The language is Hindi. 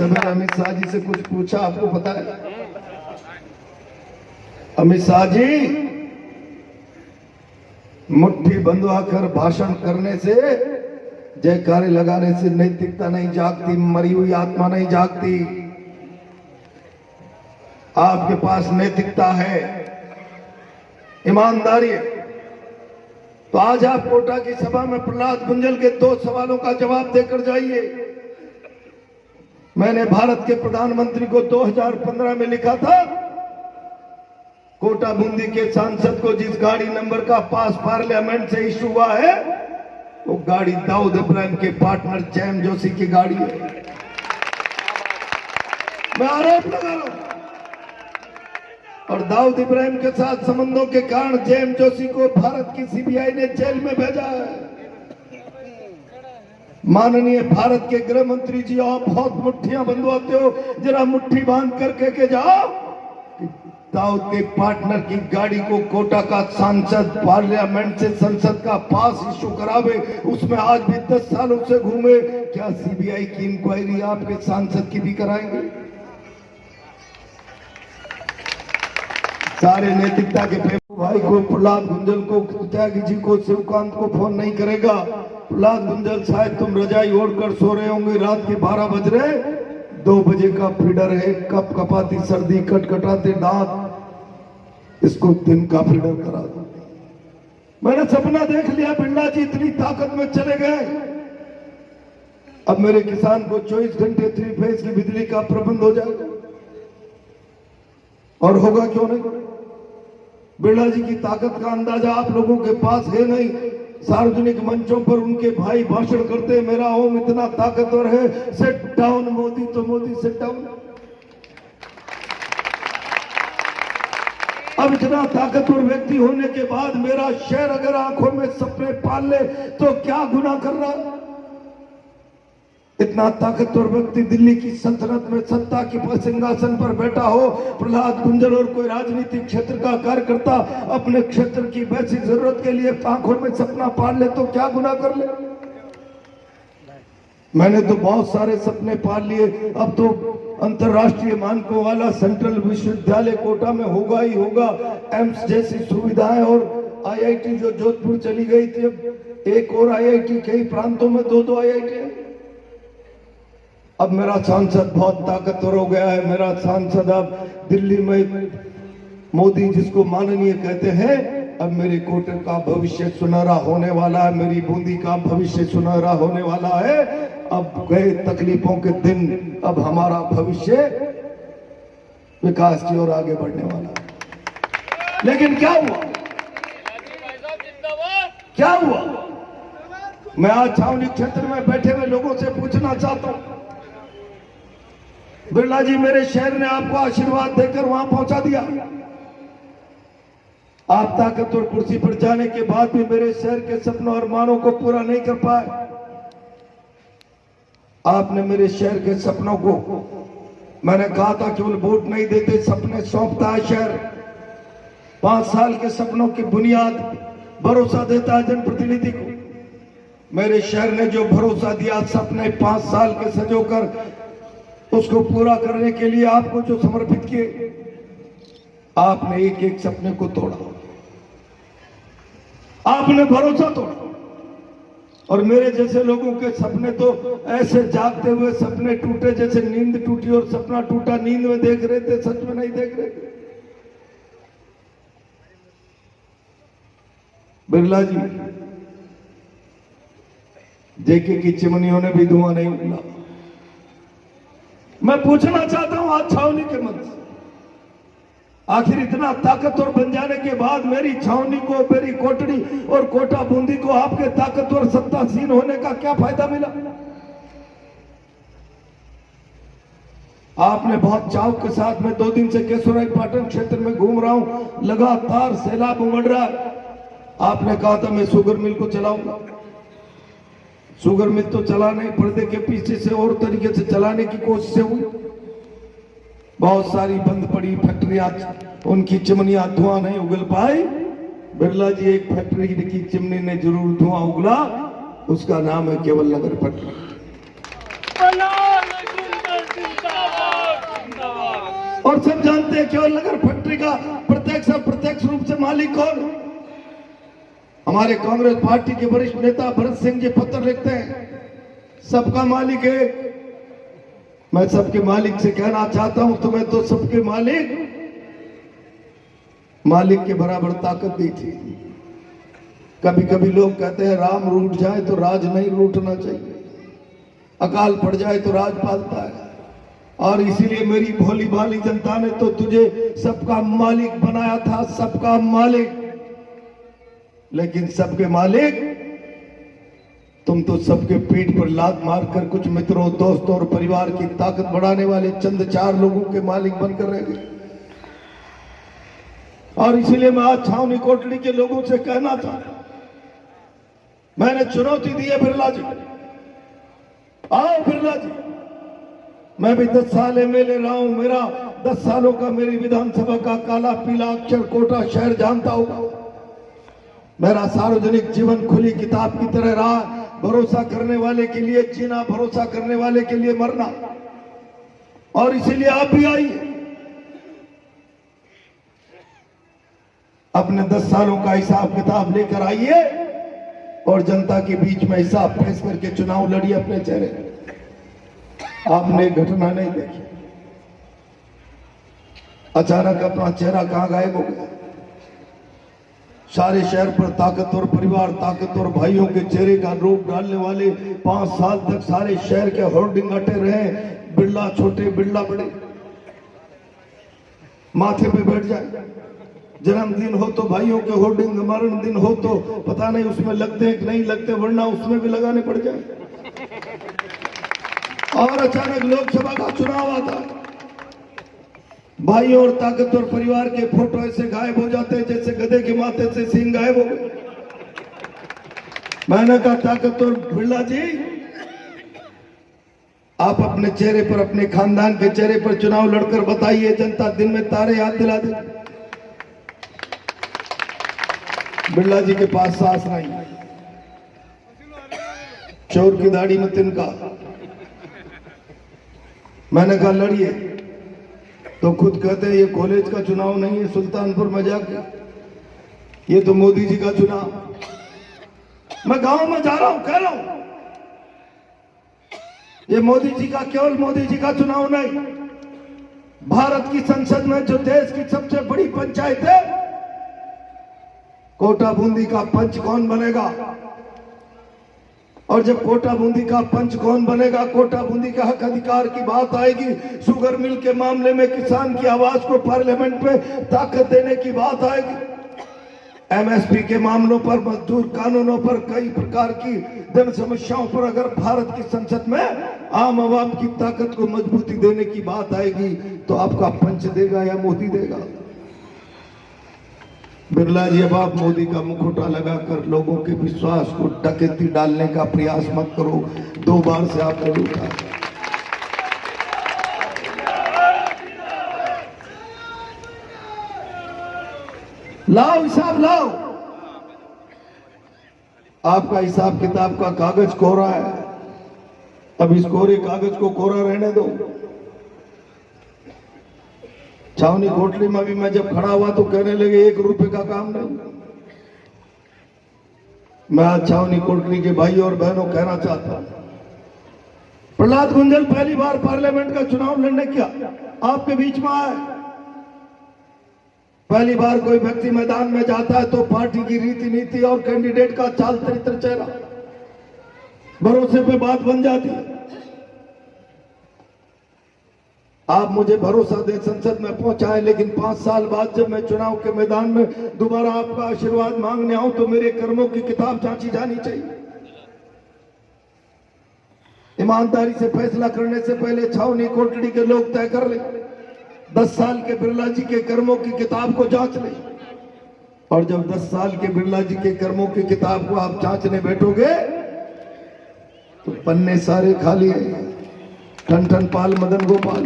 समय अमित शाह जी से कुछ पूछा, आपको पता है? अमित शाह जी, मुट्ठी बंधवा कर भाषण करने से, जयकारे लगाने से नैतिकता नहीं जागती, मरी हुई आत्मा नहीं जागती। आपके पास नैतिकता है, ईमानदारी है, तो आज आप कोटा की सभा में प्रहलाद गुंजल के 2 सवालों का जवाब देकर जाइए। मैंने भारत के प्रधानमंत्री को 2015 में लिखा था, कोटा बूंदी के सांसद को जिस गाड़ी नंबर का पास पार्लियामेंट से इशू हुआ है, वो गाड़ी दाऊद इब्राहिम के पार्टनर जैम जोशी की गाड़ी है। मैं आरोप लगा रहा हूं, और दाऊद इब्राहिम के साथ संबंधों के कारण जैम जोशी को भारत की सीबीआई ने जेल में भेजा है। माननीय भारत के गृह मंत्री जी, आप बहुत मुट्ठियां बंधवाते हो, जरा मुट्ठी बांध करके के जाओ, दाऊद के पार्टनर की गाड़ी को कोटा का सांसद पार्लियामेंट से संसद का पास इशू करावे, उसमें आज भी 10 सालों से घूमे। क्या सीबीआई की इंक्वायरी आपके सांसद की भी कराएंगे? सारे नैतिकता के भाई को, प्रहलाद गुंजल को, त्यागी जी को, शिवकांत को फोन नहीं करेगा। प्रहलाद गुंजल शायद तुम रजाई ओढ़कर सो रहे होंगे, रात के 12 बज रहे, 2 बजे का फीडर है, कप कपाती सर्दी, कटकटाते दांत, इसको दिन का फीडर करा दो। मैंने सपना देख लिया, बिरला जी इतनी ताकत में चले गए, अब मेरे किसान को 24 घंटे 3 फेज की बिजली का प्रबंध हो जाएगा, और होगा क्यों नहीं? बिरला जी की ताकत का अंदाजा आप लोगों के पास है नहीं। सार्वजनिक मंचों पर उनके भाई भाषण करते, मेरा ओम इतना ताकतवर है, सेट डाउन मोदी, तो मोदी सेट डाउन। अब इतना ताकतवर व्यक्ति होने के बाद मेरा शहर अगर आंखों में सपने पाल ले तो क्या गुनाह कर रहा? इतना ताकतवर व्यक्ति दिल्ली की सल्तनत में सत्ता के सिंहासन पर बैठा हो, प्रहलाद गुंजल और कोई राजनीतिक क्षेत्र का कार्यकर्ता अपने क्षेत्र की बेसिक जरूरत के लिए आंखों में सपना पाल ले तो क्या गुनाह कर ले? मैंने तो बहुत सारे सपने पाल लिए। अब तो अंतर्राष्ट्रीय मानकों वाला सेंट्रल विश्वविद्यालय कोटा में होगा ही होगा, एम्स जैसी सुविधाएं, और आईआईटी जो जोधपुर चली गई थी, अब एक और आईआईटी, कई प्रांतों में 2-2 आईआईटी है। अब मेरा सांसद बहुत ताकतवर हो गया है। मेरा सांसद अब दिल्ली में मोदी जिसको माननीय कहते हैं, अब मेरे कोटे का भविष्य सुनहरा होने वाला है, मेरी बूंदी का भविष्य सुनहरा होने वाला है। अब गए तकलीफों के दिन, अब हमारा भविष्य विकास की ओर आगे बढ़ने वाला है। लेकिन क्या हुआ? क्या हुआ? मैं आज छावनी क्षेत्र में बैठे हुए लोगों से पूछना चाहता हूं, बिरला जी, मेरे शहर ने आपको आशीर्वाद देकर वहां पहुंचा दिया, आप ताकतवर कुर्सी पर जाने के बाद भी मेरे शहर के सपनों और मानों को पूरा नहीं कर पाए। आपने मेरे शहर के सपनों को, मैंने कहा था केवल वोट नहीं देते, सपने सौंपता है शहर। 5 साल के सपनों की बुनियाद भरोसा देता है जनप्रतिनिधि को। मेरे शहर ने जो भरोसा दिया, सपने 5 साल के सजोकर उसको पूरा करने के लिए आपको जो समर्पित किए, आपने एक एक सपने को तोड़ा, आपने भरोसा तोड़ा। और मेरे जैसे लोगों के सपने तो ऐसे जागते हुए सपने टूटे जैसे नींद टूटी और सपना टूटा। नींद में देख रहे थे, सच में नहीं देख रहे थे। बिरला जी, जेके की चिमनियों ने भी धुआं नहीं उगला। मैं पूछना चाहता हूं आज छावनी के मंच से, आखिर इतना ताकतवर बन जाने के बाद मेरी छावनी को, मेरी कोटड़ी और कोटा बूंदी को आपके ताकतवर सत्तासीन होने का क्या फायदा मिला? आपने बहुत चाव के साथ, मैं 2 दिन से केशोराई पाटन क्षेत्र में घूम रहा हूं, लगातार सैलाब उमड़ रहा है। आपने कहा था मैं शुगर मिल को चलाऊंगा, शुगर मिल तो चला नहीं, पर्दे के पीछे से और तरीके से चलाने की कोशिश हुई। बहुत सारी बंद पड़ी फैक्ट्रियां, उनकी चिमनियां धुआं नहीं उगल पाई। बिरला जी, एक फैक्ट्री की चिमनी ने जरूर धुआं उगला, उसका नाम है केवल नगर फैक्ट्री। ये केवल नगर फैक्ट्री का प्रत्यक्ष और प्रत्यक्ष रूप से मालिक कौन? हमारे कांग्रेस पार्टी के वरिष्ठ नेता भरत सिंह जी पत्र लिखते हैं, सबका मालिक है। मैं सबके मालिक से कहना चाहता हूं, तुम्हें तो सबके मालिक के बराबर ताकत दी थी। कभी कभी लोग कहते हैं राम रूठ जाए तो राज नहीं रूठना चाहिए, अकाल पड़ जाए तो राज पालता है। और इसीलिए मेरी भोली भाली जनता ने तो तुझे सबका मालिक बनाया था, सबका मालिक। लेकिन सबके मालिक तुम तो सबके पीठ पर लात मारकर कुछ मित्रों, दोस्तों और परिवार की ताकत बढ़ाने वाले चंद 4 लोगों के मालिक बनकर रह गए। और इसीलिए मैं आज छावनी कोटड़ी के लोगों से कहना चाहता हूं, मैंने चुनौती दी है बिरला जी, आओ बिरला जी। मैं भी 10 साल एमएलए रहा हूं, मेरा 10 सालों का मेरी विधानसभा का काला पीला अक्षर कोटा शहर जानता होगा। मेरा सार्वजनिक जीवन खुली किताब की तरह रहा, भरोसा करने वाले के लिए जीना, भरोसा करने वाले के लिए मरना। और इसीलिए आप भी आइए, अपने 10 सालों का हिसाब किताब लेकर आइए और जनता के बीच में हिसाब फैस करके चुनाव लड़िए अपने चेहरे। आपने घटना नहीं देखी, अचानक अपना चेहरा कहां गायब हो गया। सारे शहर पर ताकतवर परिवार, ताकतवर भाइयों के चेहरे का रूप डालने वाले 5 साल तक सारे शहर के होर्डिंग अटे रहे, बिरला छोटे बिरला बड़े। माथे पे बैठ जाए, जन्मदिन हो तो भाइयों के होर्डिंग, मरण दिन हो तो पता नहीं उसमें लगते हैं कि नहीं लगते, वरना उसमें भी लगाने पड़ जाए। और अचानक लोकसभा का चुनाव आता है, भाइयों और ताकतवर परिवार के फोटो ऐसे गायब हो जाते हैं जैसे गधे के माथे से सींग गायब हो गए। मैंने कहा ताकतवर बिरला जी, आप अपने चेहरे पर, अपने खानदान के चेहरे पर चुनाव लड़कर बताइए, जनता दिन में तारे याद दिला दे। बिरला जी के पास सास नहीं, चोर की दाढ़ी में तिनका। मैंने कहा लड़िए, तो खुद कहते हैं ये कॉलेज का चुनाव नहीं है, सुल्तानपुर में जाके ये तो मोदी जी का चुनाव। मैं गांव में जा रहा हूं, कह रहा हूं ये मोदी जी का, केवल मोदी जी का चुनाव नहीं, भारत की संसद में जो देश की सबसे बड़ी पंचायत है, कोटा बूंदी का पंच कौन बनेगा? और जब कोटा बूंदी का पंच कौन बनेगा, कोटा बूंदी का हक अधिकार की बात आएगी, शुगर मिल के मामले में किसान की आवाज को पार्लियामेंट में ताकत देने की बात आएगी, एमएसपी के मामलों पर, मजदूर कानूनों पर, कई प्रकार की जन समस्याओं पर अगर भारत की संसद में आम आवाम की ताकत को मजबूती देने की बात आएगी, तो आपका पंच देगा या मोदी देगा? बिरला जी, अब आप मोदी का मुखौटा लगाकर लोगों के विश्वास को डकैती डालने का प्रयास मत करो। 2 बार से आपने लूटा। लाओ हिसाब लाओ, आपका हिसाब किताब का कागज कोरा है, अब इस कोरे कागज को कोरा रहने दो। छावनी कोटली में भी मैं जब खड़ा हुआ तो कहने लगे 1 रुपए का काम नहीं। मैं आज छावनी कोटली के भाई और बहनों कहना चाहता हूं, प्रहलाद गुंजल पहली बार पार्लियामेंट का चुनाव लड़ने क्या आपके बीच में आए। पहली बार कोई व्यक्ति मैदान में जाता है तो पार्टी की रीति नीति और कैंडिडेट का चाल चरित्र, चेहरा, भरोसे पे बात बन जाती है। आप मुझे भरोसा दे संसद में पहुंचाए, लेकिन 5 साल बाद जब मैं चुनाव के मैदान में दोबारा आपका आशीर्वाद मांगने आऊं तो मेरे कर्मों की किताब जांची जानी चाहिए। ईमानदारी से फैसला करने से पहले छावनी कोटड़ी के लोग तय कर ले, 10 साल के बिरला जी के कर्मों की किताब को जांच ले। और जब 10 साल के बिरला जी के कर्मों की किताब को आप जांचने बैठोगे तो पन्ने सारे खाली हैं। ठन ठन पाल मदन गोपाल।